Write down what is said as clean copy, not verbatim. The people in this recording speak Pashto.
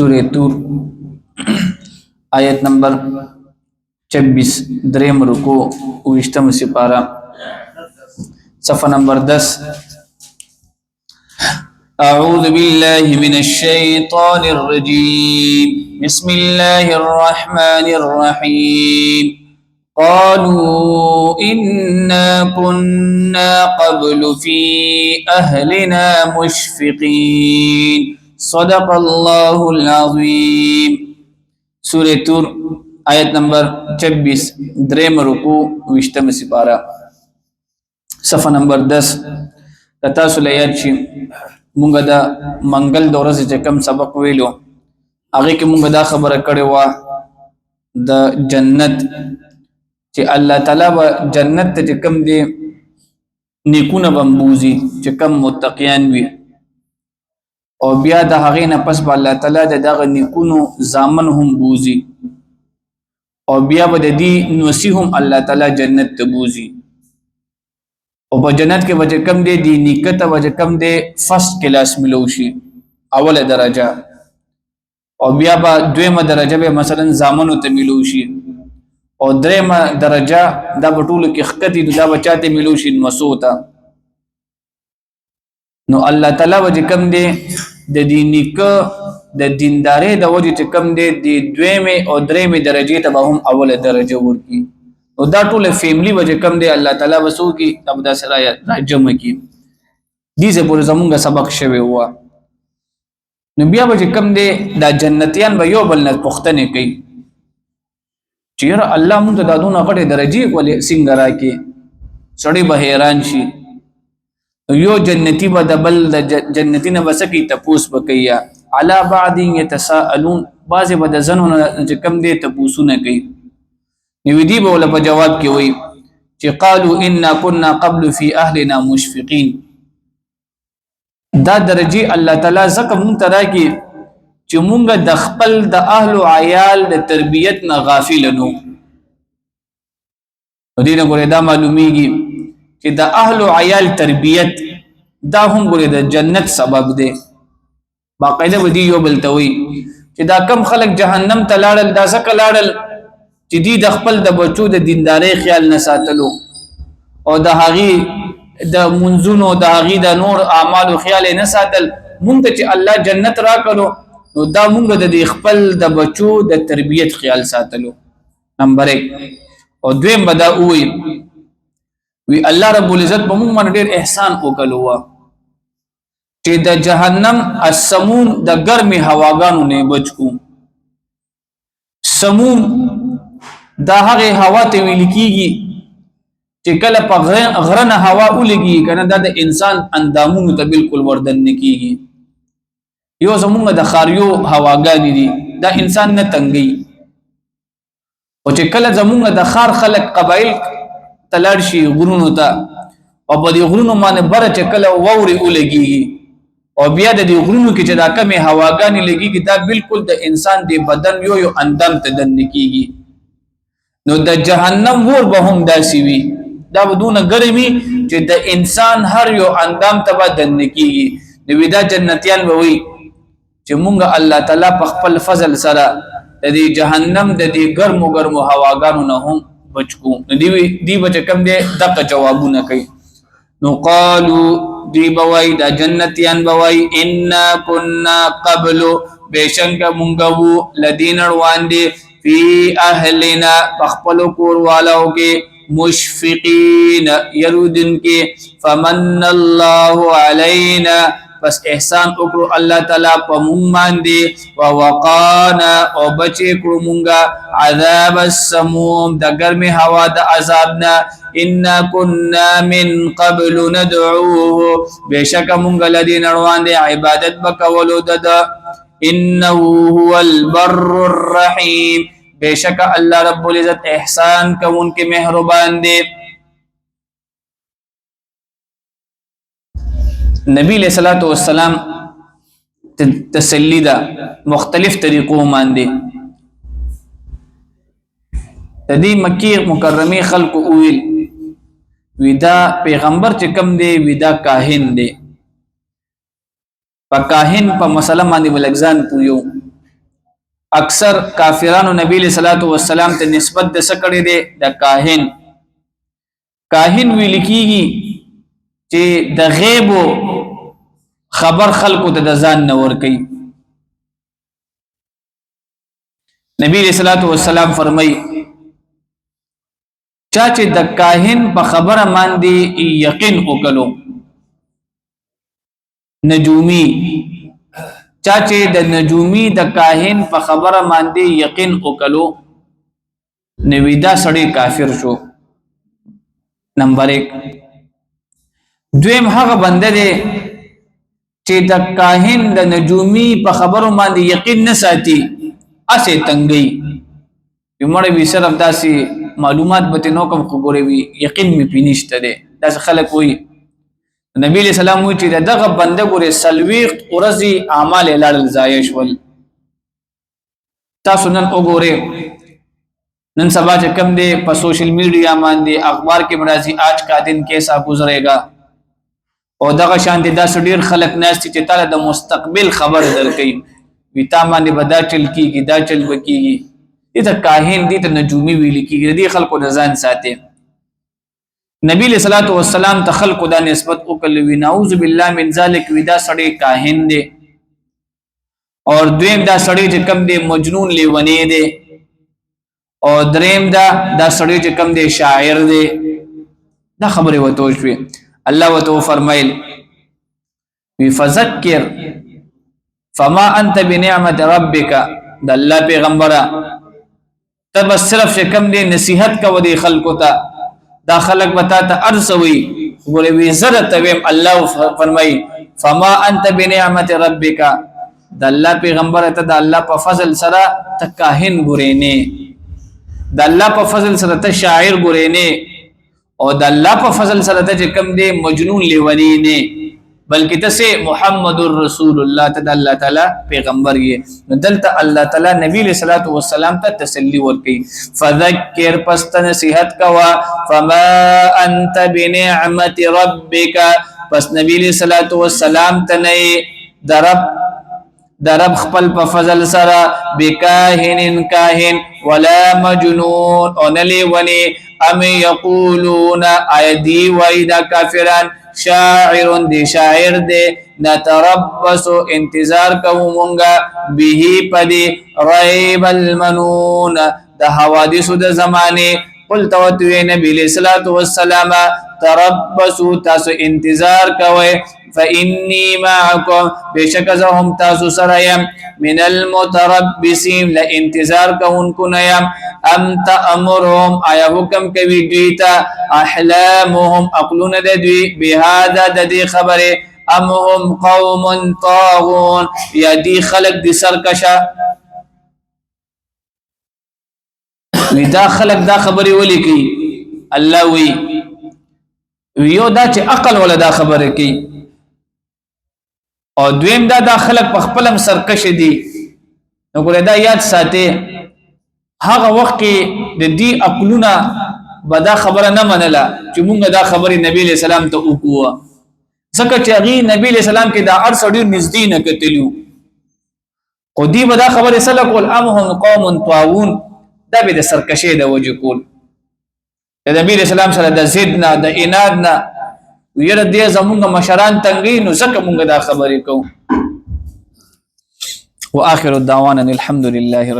سورة تور آیت نمبر 26 دریم رکو وشتم سپارہ صفحہ نمبر 10 أعوذ بالله من الشيطان الرجيم بسم الله الرحمن الرحيم قالوا إنا كنا قبل في أهلنا مشفقين صدق الله العظيم سورة تور آیت نمبر 26 دریم رکو وشتم سپارہ صفحہ نمبر 10 تاسو لیاد شي مونږ دا منګل د ورځې چې کم سبق ویلو هغه کې مونږ دا خبره کړې و د جنت چې الله تعالی به جنت ته کم دی نیکونه بمبوزي چې کم متقیان وي او بیا د هغه نه پس به الله تعالی دغه نیکونو زامن هم بوزي او بیا به د دې نصیحم الله تعالی جنت ته بوزي او په جنت کې وجه کم دی دی نیکته وجه کم دی فرست کلاس ملوشي اوله درجه او بیا با دویمه درجه به مثلا زامنو ته ملوشي او دریمه درجه دا بټول کې خکتی دا بچاته ملوشي مسوته نو الله تعالی وجه کم دی د دې نیکه د دینداري د وجه چې کم دی د دویمه او دریمه درجه ته به هم اوله درجه ورکی او دا ټول فیملی وجه کم دی الله تعالی وسو کی ابدا سره راجم کی دې زه پورې زمونږ سبق شوی و نو بیا وجه کم دی دا جنتیان به یو بل نه پختنه کوي چیرې الله مونږ ته دادونه غټه درجه ولې څنګه راکې سړی به حیران شي یو جنتی به د بل جنتی نه وسکی تپوس بکیا علی بعض یتساءلون بعض به د زنونه چې کم دی تپوسونه کوي نویدی بولا په جواب کې وای چې قالوا انا كنا قبل في اهلنا مشفقين دا درجه الله تعالی زکه مونږ ته راکې چې مونږ د خپل د اهل او عیال د تربیت نه غافل نو دینه ګوره دا معلومیږي چې د اهل او عیال تربیت دا هم ګوره د جنت سبب دی باقاعده ودی یو بلتوي چې دا کم خلک جهنم ته لاړل دا زکه لاړل چې دی د خپل د بچو د دینداري خیال نه ساتلو او د هغي د منځونو د هغي د نور اعمالو خیال نه ساتل مونږ ته چې الله جنت را کړو نو دا مونږ د خپل د بچو د تربيت خیال ساتلو نمبر 1 او دویم بدا وی الله رب العزت په مونږ باندې ډېر احسان وکړو چې د جهنم السموم د ګرمي هواګانو نه بچو سموم دا هغه هوا ته ویل کیږي چې کله په غرنه هوا ولګي کنه دا د انسان اندامونو ته بالکل وردن نکیږي یو زمونږ د خاریو هواګانی دي دا انسان نه تنګي او چې کله زمونږ د خار خلق قبایل تلړ شي غرونو ته او په دې غرونو باندې بر چې کله ووري ولګي او بیا د دې غرونو کې چې دا کمه هواګانی لګي دا بالکل د انسان د بدن یو اندام ته دن نکیږي نو د جهنم ور به هم داسي وي دا بدون ګرمي چې د انسان هر یو اندام ته بدن کیږي نو دا جنتیان به وي چې مونږ الله تعالی په خپل فضل سره د دې جهنم د دې ګرمو هواګانو نه هم بچو دی بچ کم دي دغه جوابونه کوي نو قالو دی بوای دا جنتیان بوای ان كنا قبل بشنګ مونږ لدین روان دي فی اهلنا پخپل کور والو کې مشفقین يرودن کې فمن الله علینا پس احسان وکړو الله تعالی په مونږ باندې ووقانا او بچی کړو مونږه عذاب السموم د ګرمي هوا د عذابنا ان كنا من قبل ندعوه بشک مونږ لدین روان دي عبادت وکولو د انه هو البر الرحیم بیشک الله رب العزت احسان کون کے مہربان دے نبی علیہ الصلوۃ والسلام تسلی دا مختلف طریقوں ماندے تدی مکی مکرمی خلق اویل ودا پیغمبر چې کم دی ودا کاهن دی په کاهن په مسله باندې ولګزان پویو اکثر کافرانو نبی علیہ الصلوۃ والسلام ته نسبت د سکړې ده د کاهن ویل کیږي چې د غیب خبر خلقو ته د ځان نه ور کوي. نبی علیہ الصلوۃ والسلام فرمایي چا چې د کاهن په خبره باندې یقین وکړو نجومی چا چې د نجومی د کاهن په خبره باندې یقین وکړو نویدا سړی کافر شو. نمبر 1. دویم هغه بنده دی چې د کاهن د نجومی په خبرو باندې یقین نه ساتي اسه تنګي یمړې وی صرف داسي معلومات به نو کوم خبرې وی یقین می پینشته ده. داس خلک وی نبی علیہ السلام وی چې دغه بنده ګوره سلويخت ورزي اعمال لړل ضایع شول. تاسو نن وګوره نن سبا چې کم دی په سوشل میډیا باندې اخبار کې مرাজি آج کا دن کیسا گزرੇگا او دغه شان دي دا ډیر خلک ناس چې تعالی د مستقبل خبر درکې وی تا باندې بدا چل کیږي دا چل وکیږي دې ته کاهن دې ته نجومی ویل کیږي دې خلکو د ځان ساتي. نبی علیہ الصلوۃ والسلام ته خلکو دا نسبت وکړل وی نعوذ بالله من ذلک ودا سړی کاهن دی اور دویم دا سړی چې کم دی مجنون لیونی دی او دریم دا سړی چې کم دی شاعر دی. دا خبره وته شوې الله وته فرمایل وی فذکر فما انت بنعمت ربک د الله پیغمبره تب صرف کم دی نصیحت کو دی خلکو ته دا خلق بتا ته ارسوي ګورې وی زره تویم الله فرمای فما انت بنعمت ربک د الله پیغمبر ته د الله په فضل سره ته کاهن ګورې نه د الله په فضل سره ته شاعر ګورې نه او د الله په فضل سره ته کم دی مجنون لیونی نه بلکې ته محمد رسول الله ته الله تعالی پیغمبر یې. دلته الله تعالی نبی علیہ الصلوۃ والسلام ته تسلی ورکړي فذکر پست نصیحت کوا فما انت بنعمت ربک پس نبی علیہ الصلوۃ والسلام ته نه درب خپل په فضل سره بکاهن کاهن ولا مجنون او نلی ونی ام یقولون ایدی وایدا کافران شاعر دی شاعر دی نتربص انتظار کوو مونږه به پدی ریب المنون د حوادث د زمانه قلت وتوی نبی علیہ الصلوۃ والسلام تربصوا تاسو انتظار کوئ فإني معكم بشكزهم تاسو سريم من المتربصين لانتظار كونكم يم ام تأمرهم ايا حكم کوي دویتا احلامهم عقلون دوی بهذا ددي خبره ام هم قوم طاغون يا دي خلق دي سرکشا دا خلق دا خبره ولي کوي الله وی یو دا چې عقل ولا دا خبره کوي او دویم دا خلق په خپلم سرکش دي. نو ګوره دا یاد ساتي هغه وخت کې د دې عقلونه به دا خبره نه منله چې مونږ دا خبره نبی علیہ السلام ته وکوه ځکه چې هغه نبی علیہ السلام کې دا ارس ډیر نږدې نه کتلو خو دې به دا خبره سره کول امهم قوم طاغون دا به د سرکشي د وجه کول د نبی علیہ السلام سره د ضد نه د عناد نه ویره دې زمونږ مشران تنګي نو ځکه مونږ دا خبرې کوو. واخر الدعوانا الحمد لله رب